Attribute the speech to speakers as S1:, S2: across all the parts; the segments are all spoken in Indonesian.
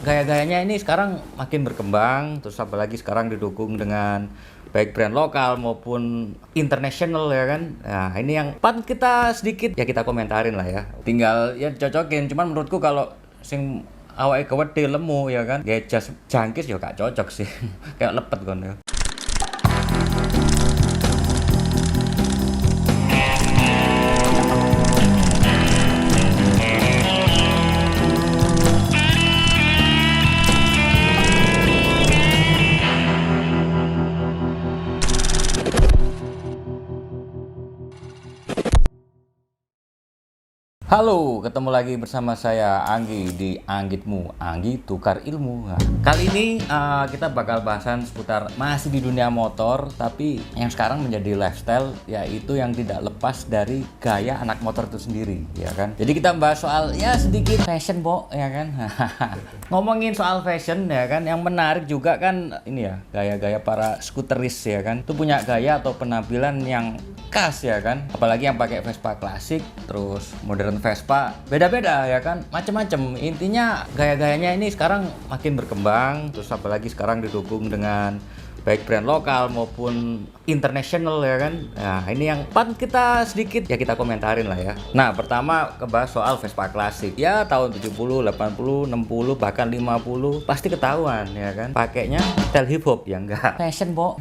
S1: gaya-gayanya ini sekarang makin berkembang, terus apalagi sekarang didukung dengan baik brand lokal maupun international ya kan. Nah, ini yang patut kita sedikit ya kita komentarin lah ya. Tinggal ya cocokin, cuman menurutku kalau sing awake gede lemu ya kan, gaya jas jangkis ya gak cocok sih. Kayak lepet kon ya. Halo, ketemu lagi bersama saya Anggi di Anggitmu, Anggi Tukar Ilmu. Nah, kali ini kita bakal bahasan seputar masih di dunia motor, tapi yang sekarang menjadi lifestyle, yaitu yang tidak lepas dari gaya anak motor itu sendiri, ya kan? Jadi kita bahas soal ya sedikit fashion, Bo, ya kan? Ngomongin soal fashion, ya kan? Yang menarik juga kan ini ya, gaya-gaya para skuteris, ya kan? Itu punya gaya atau penampilan yang khas, ya kan? Apalagi yang pakai Vespa klasik, terus modern Vespa, beda-beda ya kan, macem-macem. Intinya gaya-gayanya ini sekarang makin berkembang, terus apalagi sekarang didukung dengan baik brand lokal maupun international ya kan. Nah, ini yang patut kita sedikit ya kita komentarin lah ya. Nah, pertama kebahas soal Vespa klasik. Ya tahun 70, 80, 60, bahkan 50 pasti ketahuan ya kan. Pakainya style hip hop ya enggak. Fashion, Bo.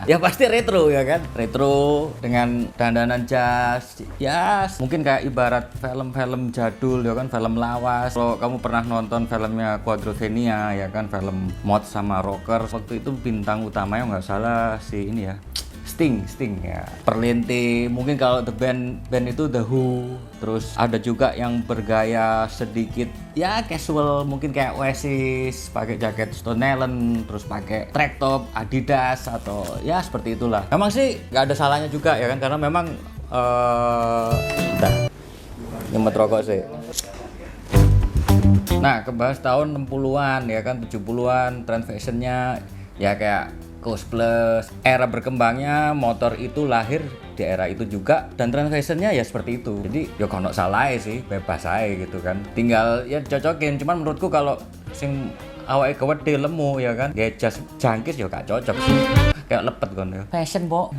S1: Ya pasti retro ya kan. Retro dengan dandanan jas. Ya, mungkin kayak ibarat film-film jadul ya kan, film lawas. Kalau kamu pernah nonton filmnya Quadrophenia ya kan, film mod sama rocker. Waktu itu bintang utamanya nggak salah si ini ya, Sting ya. Perlinti, mungkin kalau the band itu The Who. Terus ada juga yang bergaya sedikit ya casual, mungkin kayak Oasis, pakai jaket Stone Island, terus pakai track top Adidas atau ya seperti itulah. Memang sih nggak ada salahnya juga ya kan, karena memang bentar, nyemet rokok sih. Nah, kebahas tahun 60-an ya kan, 70-an, trend fashionnya ya kayak Kaos Plus. Era berkembangnya motor itu lahir di era itu juga, dan trend fashionnya ya seperti itu. Jadi ya kono salah sih, bebas aja gitu kan. Tinggal ya cocokin, cuman menurutku kalau sing awake gede lemu ya kan, gaya jas jangkis ya gak cocok sih. Kayak lepet kon ya. Fashion, Bo.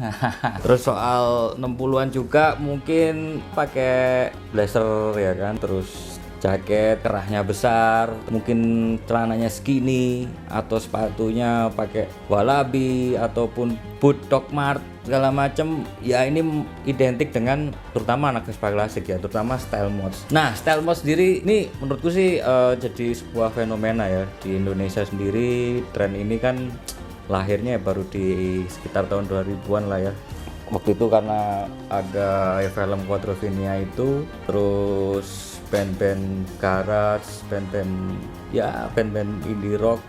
S1: Terus soal 60-an juga mungkin pakai blazer ya kan, terus jaket kerahnya besar, mungkin celananya skinny atau sepatunya pakai Wallaby ataupun boot Doc Mart segala macam. Ya ini identik dengan terutama anak Vespa klasik ya, terutama style mods. Nah, style mods sendiri ini menurutku sih jadi sebuah fenomena ya di Indonesia sendiri. Tren ini kan lahirnya baru di sekitar tahun 2000-an lah ya. Waktu itu karena ada film Quadrophenia itu, terus band-band garage, band-band indie rock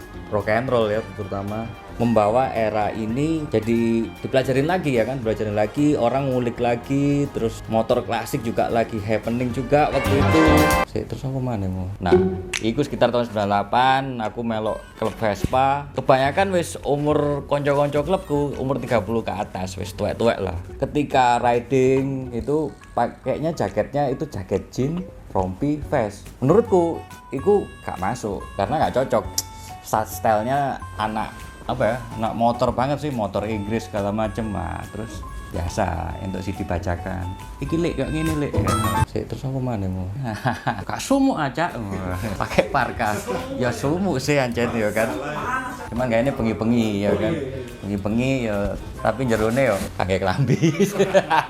S1: and roll ya terutama, membawa era ini jadi dipelajarin lagi ya kan, belajarin lagi, orang ngulik lagi, terus motor klasik juga lagi happening juga waktu itu. Terus aku mana mau? Nah, itu sekitar tahun 98 aku melok klub Vespa. Kebanyakan wis umur konco-konco klubku umur 30 ke atas, wis tuwek-tuwek lah. Ketika riding itu pakainya jaketnya itu jaket jeans, rompi, vest. Menurutku itu gak masuk karena gak cocok. Stylenya anak anak motor banget sih, motor Inggris segala macem. Nah, terus biasa untuk si dibacakan iki lek kayak gini lek terus aku mana mau kak sumuk aja pakai parka ya sumuk sih anjir ya kan, cuman kayak ini pengi-pengi ya kan, pengi-pengi ya, tapi jerone ya pakai kelambi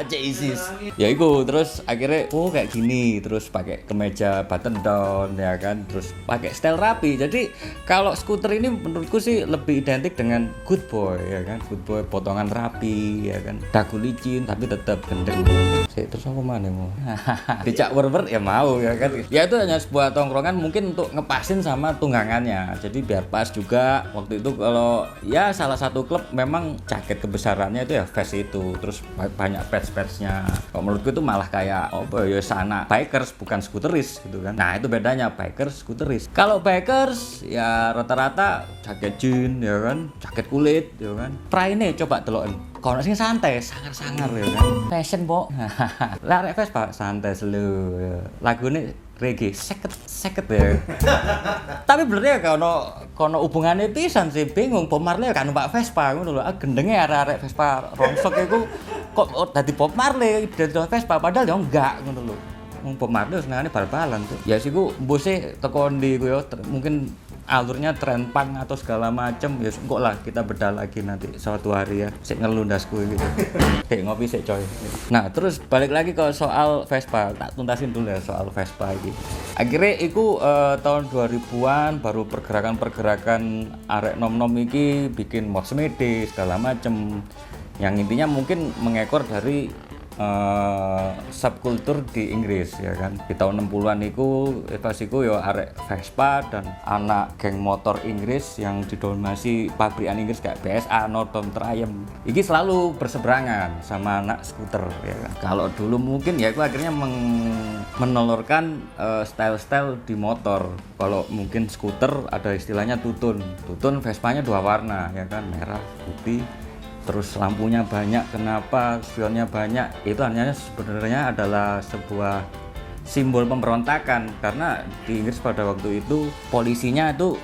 S1: cek isis ya iku. Terus akhirnya kayak gini, terus pakai kemeja button down ya kan, terus pakai style rapi. Jadi kalau skuter ini menurutku sih lebih identik dengan good boy ya kan, good boy potongan rapi ya kan, dagu licin tapi tetap gendeng. Terus aku mana mau dicak berber ya mau ya kan, ya itu hanya sebuah tongkrongan mungkin untuk ngepasin sama tunggangannya, jadi biar pas juga. Waktu itu kalau ya salah satu klub memang jaket kebesarannya itu ya vest itu, terus banyak patch-patchnya. Kalau menurutku itu malah kayak ya sana bikers bukan skuteris gitu kan. Nah itu bedanya bikers skuteris. Kalau bikers ya rata-rata jaket jeans ya kan, jaket kulit ya kan. Praine coba deloken kalau sing santai, sangar-sangar ya kan. Fashion, Bo. Lah rek Vespa santai selu. Lagune reggae seket ya. Tapi bener ya kono hubungannya pisan sih, bingung. Bob Marley kan numpak Vespa ngono lho. Gendenge arek-arek Vespa rongsok iku kok dadi Bob Marley dadi Vespa padahal ya enggak ngono lho. Wong Bob Marley senengane bal-balan tuh. Ya sih ku mbose teko ndi ku ya mungkin alurnya tren punk atau segala macem ya engko lah kita bedah lagi nanti suatu hari ya sik ngelundasku gitu. Ngopi sik coy. Nah terus balik lagi ke soal Vespa, tak tuntasin dulu ya soal Vespa ini. Akhirnya iku tahun 2000-an baru pergerakan arek nom-nom iki bikin mods mede segala macem yang intinya mungkin mengekor dari subkultur di Inggris ya kan. Di tahun 60-an iku pas iku ya arek Vespa dan anak geng motor Inggris yang didominasi pabrikan Inggris kayak PSA, Norton, Triumph. Iki selalu berseberangan sama anak skuter ya kan. Kalau dulu mungkin ya itu akhirnya menelurkan style-style di motor. Kalau mungkin skuter ada istilahnya tutun. Tutun Vespanya 2 warna ya kan, merah, putih. Terus lampunya banyak, kenapa spionnya banyak? Itu hanya sebenarnya adalah sebuah simbol pemberontakan karena di Inggris pada waktu itu polisinya itu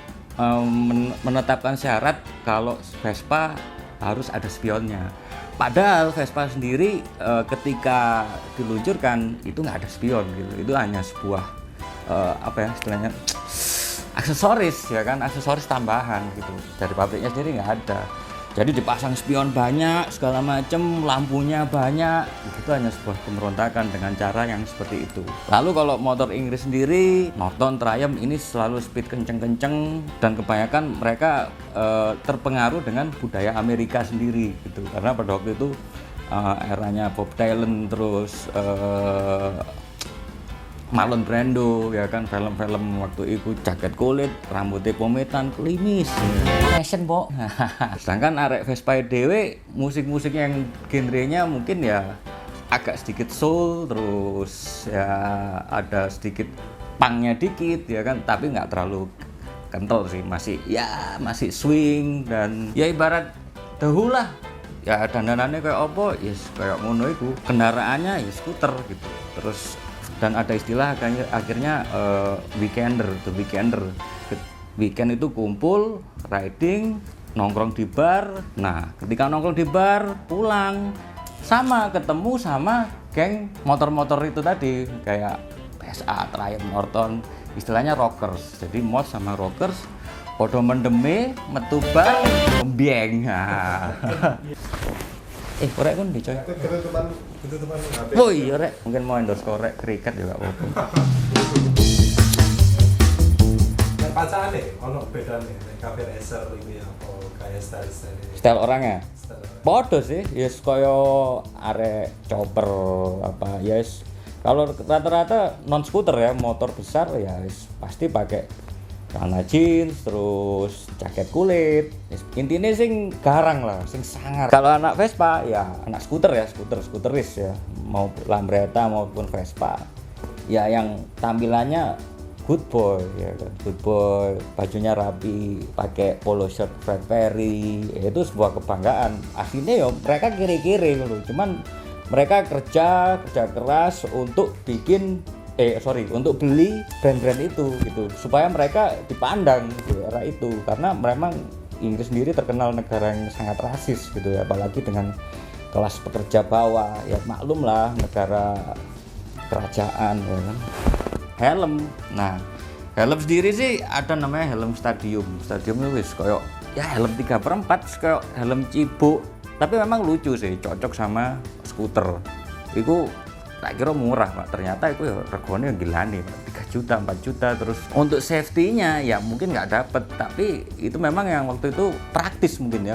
S1: menetapkan syarat kalau Vespa harus ada spionnya. Padahal Vespa sendiri ketika diluncurkan itu nggak ada spion gitu. Itu hanya sebuah apa ya istilahnya aksesoris ya kan, aksesoris tambahan gitu. Dari pabriknya sendiri nggak ada. Jadi dipasang spion banyak, segala macam, lampunya banyak. Itu hanya sebuah pemberontakan dengan cara yang seperti itu. Lalu kalau motor Inggris sendiri, Norton, Triumph ini selalu speed kenceng-kenceng dan kebanyakan mereka terpengaruh dengan budaya Amerika sendiri gitu. Karena pada waktu itu eranya Bob Dylan terus Marlon Brando ya kan, film-film waktu itu jaket kulit, rambutnya pometan, klimis, fashion pok. Sedangkan arek Vespa dhewe musik-musik yang genrenya mungkin ya agak sedikit soul, terus ya ada sedikit punknya dikit ya kan, tapi nggak terlalu kental sih, masih swing dan ya ibarat dahulu lah. Ya dandanannya kayak apa, yes kayak ngono iku. Kendaraannya ya skuter gitu. Terus dan ada istilah akhirnya weekender. Weekend itu kumpul, riding, nongkrong di bar. Nah, ketika nongkrong di bar, pulang ketemu sama geng motor-motor itu tadi kayak PSA, Triumph, Norton, istilahnya rockers. Jadi mod sama rockers podo mendeme, metu bar, mbieng. Korek kan dicoy. Itu teman HP. Oh iya rek, mungkin mau endorse korek kriket juga apa-apa.
S2: Nek pacane ono bedane nek kafe racer iki apa kayak style-style.
S1: Style orangnya. Podo sih, yes kaya arek chopper apa yes. Kalau rata-rata non skuter ya, motor besar ya yes, pasti pakai celana jeans, terus jaket kulit. Intinya sing garang lah, sing sangar. Kalau anak Vespa ya anak skuter ya, skuteris ya, mau Lambretta maupun Vespa. Ya yang tampilannya good boy ya kan, good boy, bajunya rapi, pakai polo shirt Fred Perry, itu sebuah kebanggaan. Aslinya ya mereka kiri-kiri loh, cuman mereka kerja keras untuk bikin untuk beli brand-brand itu gitu supaya mereka dipandang di era itu karena memang Inggris sendiri terkenal negara yang sangat rasis gitu ya, apalagi dengan kelas pekerja bawah ya, maklum lah negara kerajaan ya kan. Helm sendiri sih ada namanya helm stadium itu wis koyo ya helm 3/4 koyo helm cibuk, tapi memang lucu sih, cocok sama skuter. Iku tak kira murah Pak, ternyata itu ya regane gilane Pak, 3 juta, 4 juta. Terus untuk safety-nya ya mungkin nggak dapet, tapi itu memang yang waktu itu praktis mungkin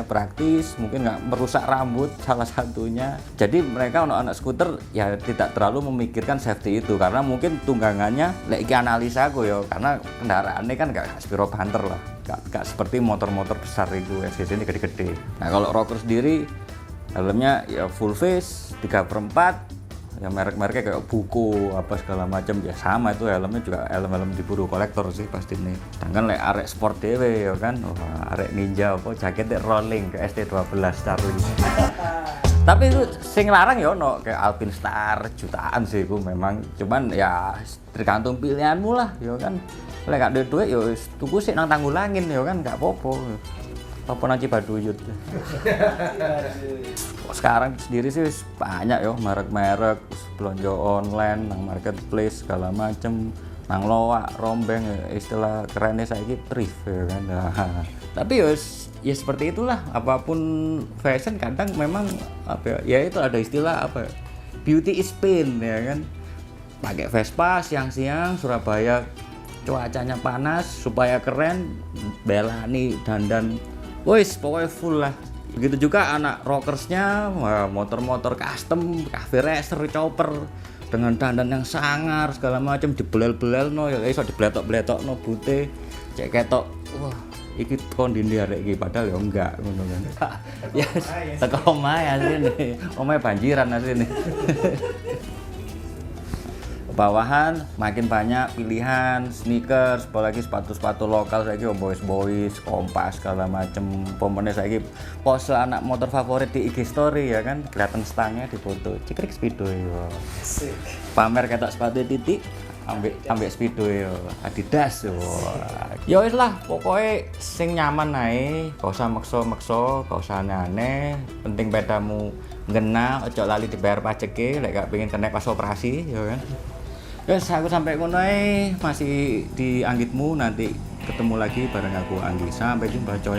S1: nggak merusak rambut salah satunya. Jadi mereka anak skuter ya tidak terlalu memikirkan safety itu karena mungkin tunggangannya iki analisa aku ya, karena kendaraannya kan nggak Spiro Panther lah, nggak seperti motor-motor besar itu SCC ini gede-gede. Nah kalau rocker sendiri helmnya ya full face 3/4 ya, merek-mereknya kayak buku apa segala macam ya, sama itu helmnya juga helm-helm diburu kolektor sih pasti nih. Sedangkan arek sport dewe ya kan, arek ninja apa jaketnya rolling ke ST12 Charlie. Tapi itu sing larang ya ono kayak Alpinstar jutaan sih itu memang, cuman ya tergantung pilihanmu lah ya kan. Lek gak duwe duit ya wis tuku sik nang Tanggulangin ya kan gak apa-apa. Apa nang Cibaduyut. Sekarang sendiri sih wis banyak ya merek-merek belanja online nang marketplace segala macem, nang loak rombeng istilah kerennya saiki thrift ya kan. Nah, tapi ya seperti itulah, apapun fashion kadang memang apa ya itu ada istilah apa beauty is pain ya kan. Pakai Vespa siang-siang Surabaya cuacanya panas supaya keren, belani dandan wis pokoknya full lah. Begitu juga anak rockersnya, motor-motor custom, cafe racer, chopper dengan dandan yang sangar segala macam, dibelel-belel no ya iso dibletok-bletok no bute cek ketok wah iki kondisi arek iki padahal ya enggak ngono kan. Ya teko omahe asline, omahe banjiran asline. Bawahan makin banyak pilihan sneakers, apalagi sepatu-sepatu lokal saiki boys, Kompas segala macem. Pomone saiki pose anak motor favorit di IG story ya kan, kelihatan stangnya di foto. Cikrik Speedo yo. Pamer ketok sepatu titik ambek Speedo yo. Adidas yo. Ya wis lah, pokoknya sing nyaman ae, gak usah maksa-maksa, gak usah aneh-aneh. Penting pedamu ngena, ojo lali dibayar pajeke, lek gak pengen kena pas operasi ya kan. Guys, aku sampai ngono masih di Anggitmu, nanti ketemu lagi bareng aku Anggi. Sampai jumpa coy.